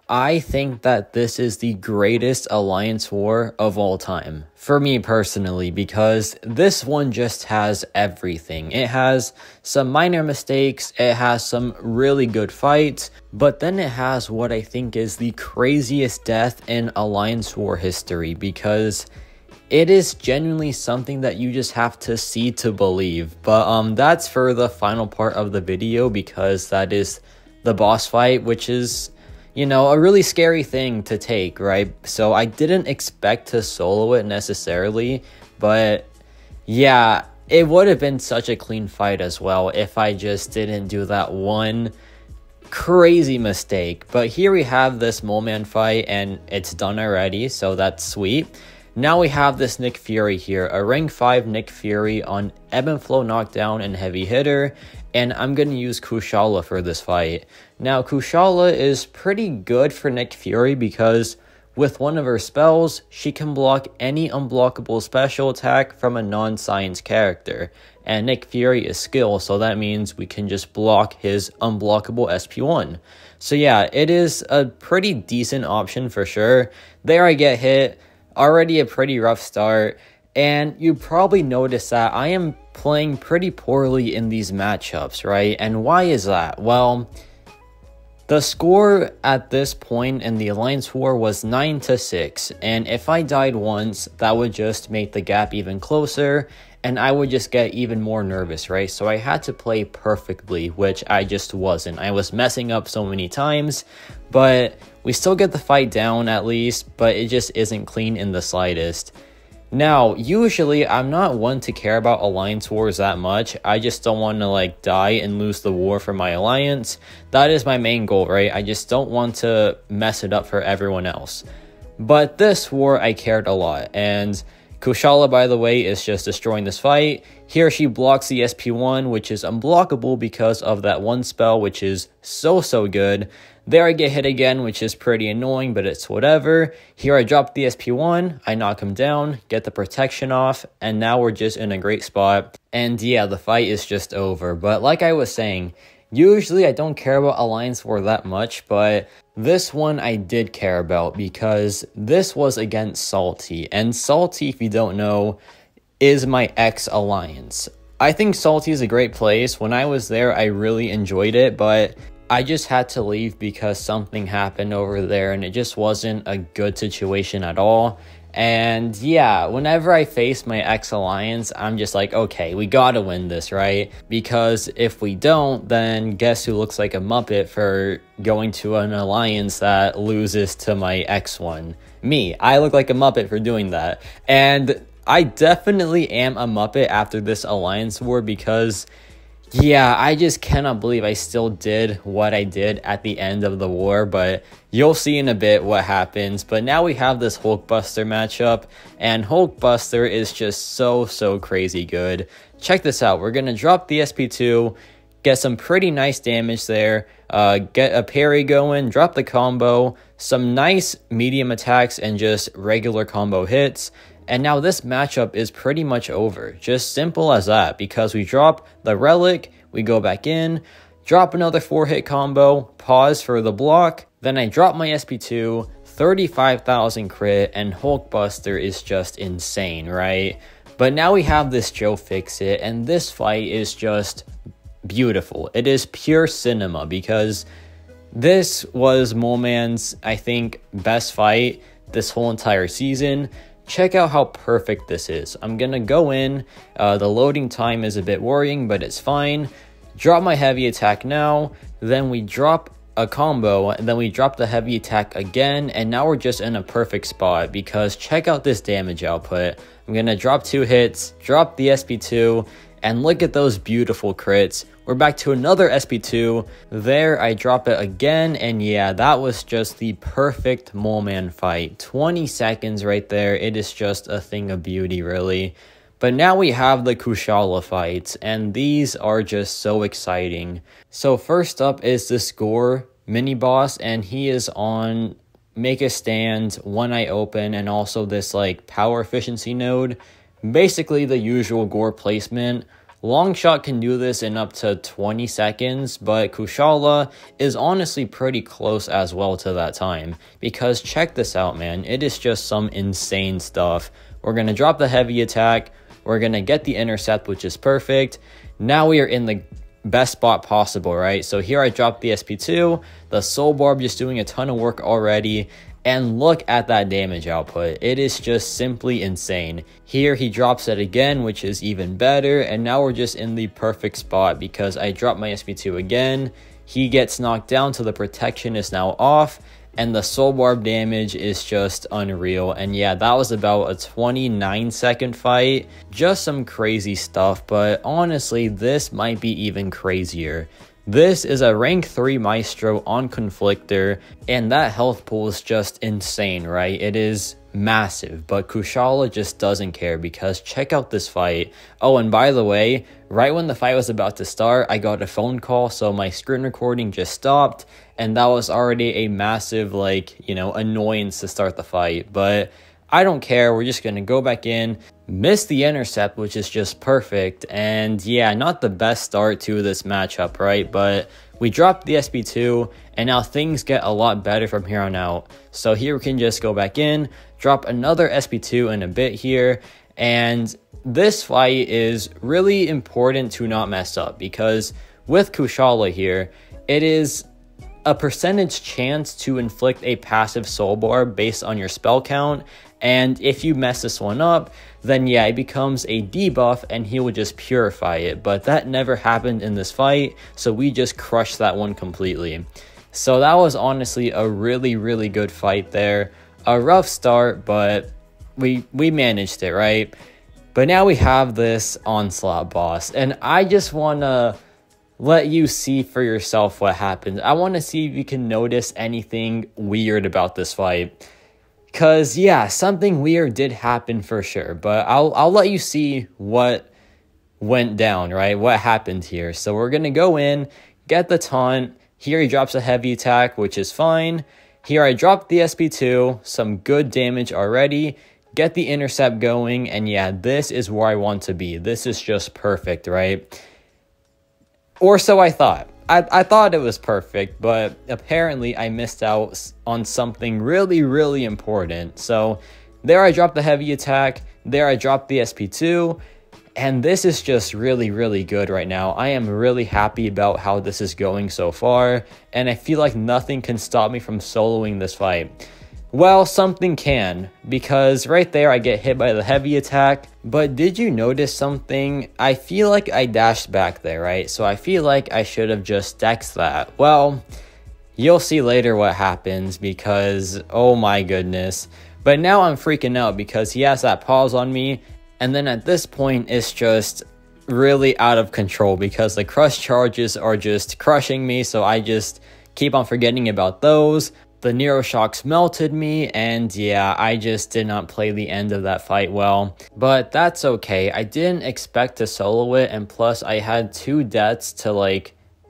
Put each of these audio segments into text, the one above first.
I think that this is the greatest alliance war of all time, for me personally, because this one just has everything. It has some minor mistakes, it has some really good fights, but then it has what I think is the craziest death in alliance war history, because it is genuinely something that you just have to see to believe. But that's for the final part of the video, because that is the boss fight, which is, you know, a really scary thing to take, right? So I didn't expect to solo it necessarily, but yeah, it would have been such a clean fight as well if I just didn't do that one crazy mistake. But here we have this Mole Man fight, and it's done already, so that's sweet. Now we have this Nick Fury here, a rank 5 Nick Fury on Ebb and Flow knockdown and heavy hitter, and I'm going to use Kushala for this fight. Now Kushala is pretty good for Nick Fury because with one of her spells, she can block any unblockable special attack from a non-science character, and Nick Fury is skill, so that means we can just block his unblockable SP1. So yeah, it is a pretty decent option for sure. There I get hit. Already a pretty rough start, and you probably noticed that I am playing pretty poorly in these matchups, right? And why is that? Well, the score at this point in the Alliance War was 9-6, and if I died once, that would just make the gap even closer, and I would just get even more nervous, right? So I had to play perfectly, which I just wasn't. I was messing up so many times, but we still get the fight down at least, but it just isn't clean in the slightest. Now, usually I'm not one to care about alliance wars that much. I just don't want to like die and lose the war for my alliance. That is my main goal, right? I just don't want to mess it up for everyone else. But this war I cared a lot, and Kushala, by the way, is just destroying this fight. Here she blocks the SP1, which is unblockable because of that one spell, which is so good. There I get hit again, which is pretty annoying, but it's whatever. Here I drop the SP1, I knock him down, get the protection off, and now we're just in a great spot. And yeah, the fight is just over. But like I was saying, usually I don't care about Alliance War that much, but this one I did care about because this was against Salty. And Salty, if you don't know, is my ex-alliance. I think Salty is a great place. When I was there, I really enjoyed it, but I just had to leave because something happened over there and it just wasn't a good situation at all. And yeah, whenever I face my ex-alliance, I'm just like, okay, we gotta win this, right? Because if we don't, then guess who looks like a Muppet for going to an alliance that loses to my ex one? Me. I look like a Muppet for doing that. And I definitely am a Muppet after this alliance war because yeah, I just cannot believe I still did what I did at the end of the war, but you'll see in a bit what happens. But now we have this Hulkbuster matchup, and Hulkbuster is just so crazy good. Check this out. We're going to drop the SP2, get some pretty nice damage there, get a parry going, drop the combo, some nice medium attacks, and just regular combo hits. And now this matchup is pretty much over. Just simple as that, because we drop the relic, we go back in, drop another 4-hit combo, pause for the block, then I drop my SP2, 35,000 crit, and Hulkbuster is just insane, right? But now we have this Joe Fix-It, and this fight is just beautiful. It is pure cinema, because this was Mole Man's, I think, best fight this whole entire season. Check out how perfect this is. I'm gonna go in, the loading time is a bit worrying, but it's fine. Drop my heavy attack now, then we drop a combo, and then we drop the heavy attack again, and now we're just in a perfect spot because check out this damage output. I'm gonna drop 2 hits, drop the SP2, and look at those beautiful crits. We're back to another SP2. There, I drop it again, and yeah, that was just the perfect Mole Man fight. 20 seconds right there. It is just a thing of beauty, really. But now we have the Kushala fights, and these are just so exciting. So first up is the Score mini-boss, and he is on Make a Stand, One Eye Open, and also this like power efficiency node. Basically the usual Gore placement. Longshot can do this in up to 20 seconds, but Kushala is honestly pretty close as well to that time. Because check this out, man. It is just some insane stuff. We're going to drop the heavy attack. We're going to get the intercept, which is perfect. Now we are in the best spot possible, right? So here I dropped the SP2. The Soul Barb just doing a ton of work already. And look at that damage output. It is just simply insane. Here he drops it again, which is even better. And now we're just in the perfect spot because I dropped my SP2 again. He gets knocked down, so the protection is now off. And the Soul Barb damage is just unreal. And yeah, that was about a 29-second fight. Just some crazy stuff. But honestly, this might be even crazier. This is a rank 3 Maestro on Conflictor, and that health pool is just insane, right? It is massive, but Kushala just doesn't care because check out this fight. Oh, and by the way, right when the fight was about to start, I got a phone call, so my screen recording just stopped, and that was already a massive, annoyance to start the fight, but I don't care. We're just going to go back in, miss the intercept, which is just perfect. And yeah, not the best start to this matchup, right? But we dropped the SP2, and now things get a lot better from here on out. So here we can just go back in, drop another SP2 in a bit here. And this fight is really important to not mess up because with Kushala here, it is a percentage chance to inflict a passive Soul Barb based on your spell count. And if you mess this one up, then yeah, it becomes a debuff and he will just purify it. But that never happened in this fight, so we just crushed that one completely. So that was honestly a really, really good fight there. A rough start, but we managed it, right? But now we have this Onslaught boss, and I just want to let you see for yourself what happens. I want to see if you can notice anything weird about this fight. Because, yeah, something weird did happen for sure. But I'll let you see what went down, right? What happened here. So we're going to go in, get the taunt. Here he drops a heavy attack, which is fine. Here I dropped the SP2. Some good damage already. Get the intercept going. And, yeah, this is where I want to be. This is just perfect, right? Or so I thought. I thought it was perfect, but apparently I missed out on something really, really important. So there I dropped the heavy attack, there I dropped the SP2, and this is just really, really good right now. I am really happy about how this is going so far, and I feel like nothing can stop me from soloing this fight. Well, something can, because right there I get hit by the heavy attack. But did you notice something? I feel like I dashed back there, right? So I feel like I should have just dexed that. Well, you'll see later what happens because, oh my goodness. But now I'm freaking out because he has that pause on me. And then at this point, it's just really out of control because the crush charges are just crushing me. So I just keep on forgetting about those. The Neuroshocks melted me, and yeah, I just did not play the end of that fight well. But that's okay. I didn't expect to solo it, and plus I had 2 deaths to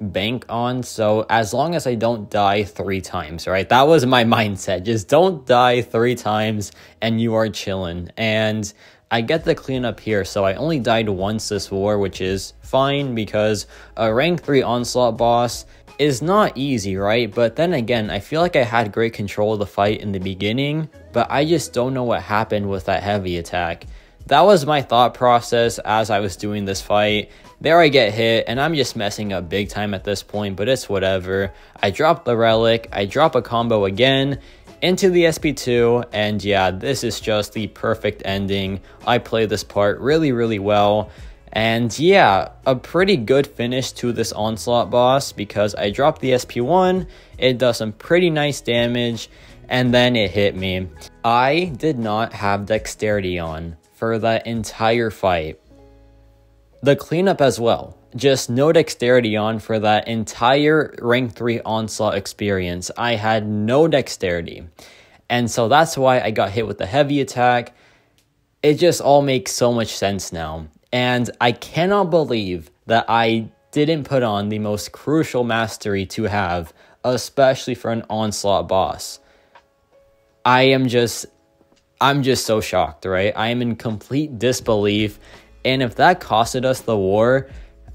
bank on, so as long as I don't die 3 times, right? That was my mindset. Just don't die 3 times and you are chilling. And I get the cleanup here, so I only died once this war, which is fine because a rank 3 Onslaught boss is not easy, right? But then again, I feel like I had great control of the fight in the beginning, but I just don't know what happened with that heavy attack. That was my thought process as I was doing this fight. There I get hit, and I'm just messing up big time at this point, but it's whatever. I drop the relic, I drop a combo again into the SP2, and yeah, this is just the perfect ending. I play this part really, really well. And yeah, a pretty good finish to this Onslaught boss because I dropped the SP1, it does some pretty nice damage, and then it hit me. I did not have dexterity on for that entire fight. The cleanup as well, just no dexterity on for that entire rank 3 Onslaught experience. I had no dexterity. And so that's why I got hit with the heavy attack. It just all makes so much sense now. And I cannot believe that I didn't put on the most crucial mastery to have, especially for an Onslaught boss. I'm just so shocked, right? I am in complete disbelief. And if that costed us the war,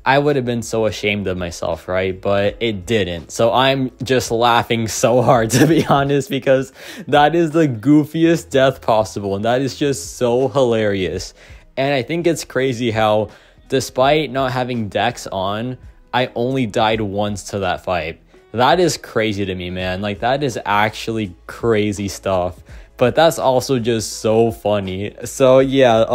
I would have been so ashamed of myself, right? But it didn't. So I'm just laughing so hard, to be honest, because that is the goofiest death possible. And that is just so hilarious. And I think it's crazy how, despite not having Dex on, I only died once to that fight. That is crazy to me, man. Like, that is actually crazy stuff. But that's also just so funny. So yeah,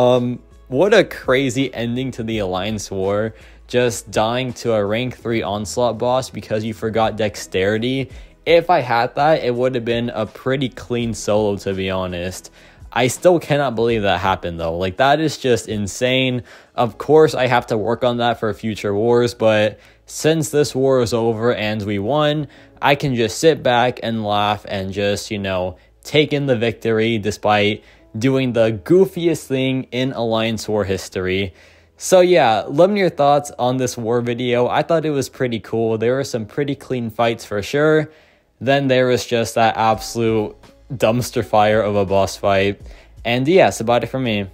what a crazy ending to the Alliance War. Just dying to a rank 3 Onslaught boss because you forgot Dexterity. If I had that, it would have been a pretty clean solo, to be honest. I still cannot believe that happened, though. Like, that is just insane. Of course, I have to work on that for future wars, but since this war is over and we won, I can just sit back and laugh and just, you know, take in the victory despite doing the goofiest thing in Alliance War history. So yeah, let me know your thoughts on this war video. I thought it was pretty cool. There were some pretty clean fights for sure. Then there was just that absolute dumpster fire of a boss fight. And yeah, that's about it for me.